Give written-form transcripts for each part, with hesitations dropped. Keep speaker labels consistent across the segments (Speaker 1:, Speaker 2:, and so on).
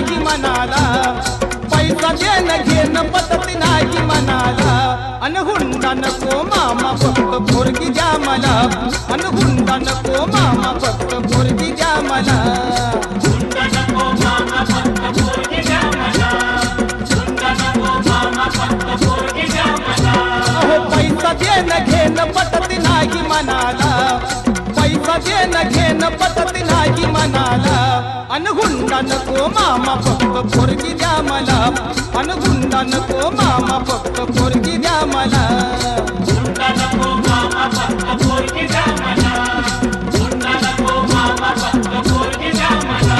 Speaker 1: नाही मनाला, पैसा देणं घेणं पटत नाही मनाला. अन हुंडा नको मामा फक्त पोरगी द्या मला, अन हुंडा नको मामा फक्त पोरगी द्या मला.
Speaker 2: हुंडा नको मामा फक्त पोरगी द्या मला, हुंडा नको मामा फक्त पोरगी द्या मला.
Speaker 1: अहो पैसा देणं घेणं पटत नाही मनाला, पैसा देणं घेणं पटत नाही मनाला. अन हुंडा नको मामा फक्त पोरगी द्या मला, अन हुंडा नको मामा फक्त पोरगी द्या मला.
Speaker 2: हुंडा नको मामा फक्त पोरगी द्या मला, हुंडा नको मामा फक्त पोरगी द्या मला.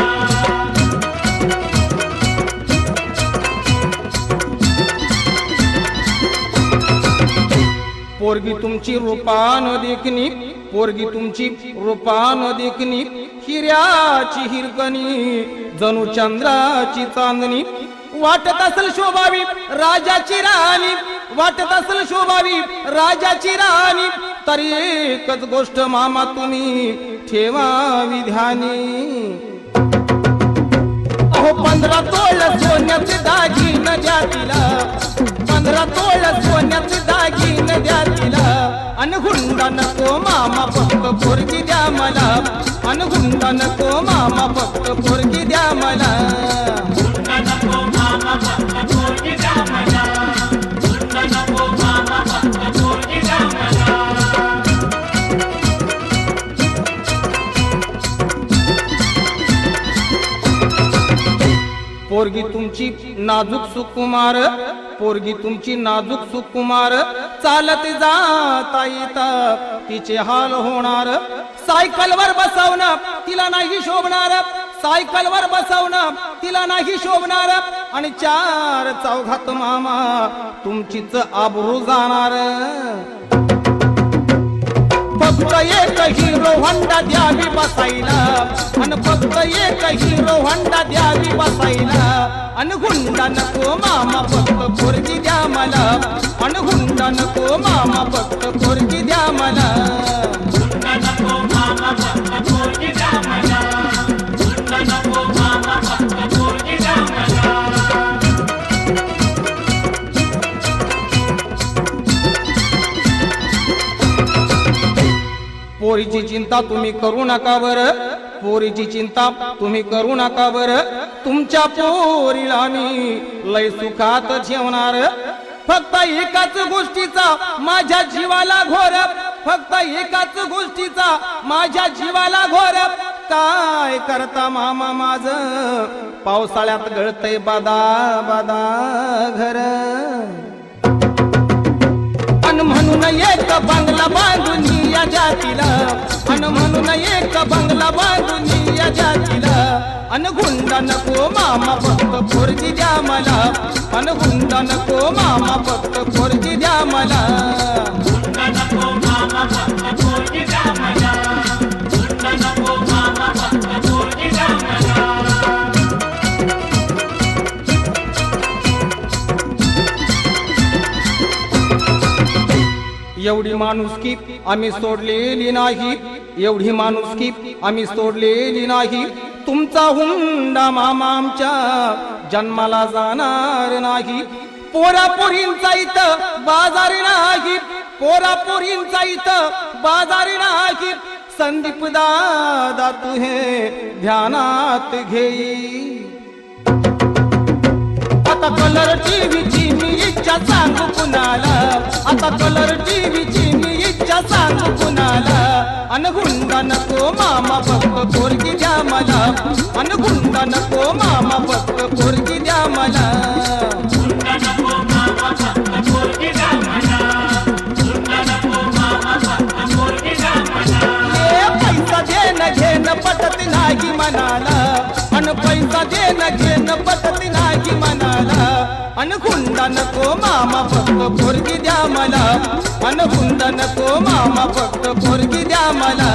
Speaker 1: पोरगी तुमची रूपान देखणी, पोरगी तुमची रूपान देखणी, हिऱ्याची हिरकणी जणू चंद्राची चांदणी. वाटत असेल शोभावी राजाची राणी, वाटत असेल शोभावी राजाची राणी. तरी एकच गोष्ट मामा तुम्ही ठेवावी ध्यानी. अहो 15 तोळ सोन्याचे दागिने द्या तिला, 15 तोळ सोन्याचे दागिने द्या तिला. अन हुंडा नको मामा फक्त पोरगी द्या मला, अन हुंडा नको मामा फक्त पोरगी द्या मला.
Speaker 2: हुंडा नको मामा फक्त पोरगी द्या मला, हुंडा नको मामा फक्त पोरगी द्या मला.
Speaker 1: पोरगी तुमची नाजूक सुकुमार, पोरगी तुमची नाजूक सुकुमार. चालत जाता येता तिचे हाल होणार. सायकलवर बसवणं तिला नाही शोभणार, सायकलवर बसवणं तिला नाही शोभणार. आणि 4 चौघात मामा तुमचीच आबरू जाणार. फक्त एक हिरो होंडा द्यावी बसायला, अन फक्त एक हिरो होंडा द्यावी बसायला. अन हुंडा नको मामा फक्त पोरगी द्या मला, अन हुंडा नको मामा फक्त पोरगी द्या मला.
Speaker 2: हुंडा नको मामा फक्त पोरगी द्या मला, हुंडा नको मामा फक्त पोरगी द्या मला.
Speaker 1: पोरीची चिंता तुम्ही करू नका बर, पोरीची चिंता तुम्ही करू नका बर. तुमच्या पोरीला मी लय सुखात ठेवणार. फक्त एकाच गोष्टीचा माझ्या जीवाला घोर, फक्त एकाच गोष्टीचा माझ्या जीवाला घोर. काय करता मामा माझ पावसाळ्यात गळतय बादा बादा घर. अन म्हणून एक बंगला बांधून या जातीला, अन म्हणून एक बंगला बांधून या जातीला. अन हुंडा नको मामा फक्त पोरगी द्या मला, अन हुंडा नको मामा फक्त पोरगी द्या मला.
Speaker 2: हुंडा नको मामा फक्त पोरगी द्या मला, हुंडा नको मामा फक्त पोरगी द्या मला.
Speaker 1: एवढी माणुसकी आम्ही सोडलेली नाही, एवढी माणुसकी आम्ही सोडलेली नाही. तुमचा हुंडा मामा आमच्या जन्माला जाणार नाही. पोरापोरींचा इथं बाजार नाही, पोरापोरींचा इथं बाजार नाही. संदीप दादा तू हे ध्यानात घेई. आता कलर टीव्हीची मी इच्छा सांगू कुणाला, आता कलर टीव्हीची मी इच्छा सांगू कुणाला. अन हुंडा नको मामा फक्त पोरगी द्या मला, अन हुंडा नको मामा फक्त पोरगी द्या मला.
Speaker 2: हुंडा नको मामा फक्त पोरगी द्या मला, हुंडा नको मामा फक्त पोरगी द्या मला.
Speaker 1: पैसा देणं घेणं पटत नाही मनाला, अन पैसा देणं घेणं पटत नाही मनाला. अन हुंडा नको मामा फक्त पोरगी द्या मला, अन हुंडा नको मामा फक्त पोरगी द्या मला.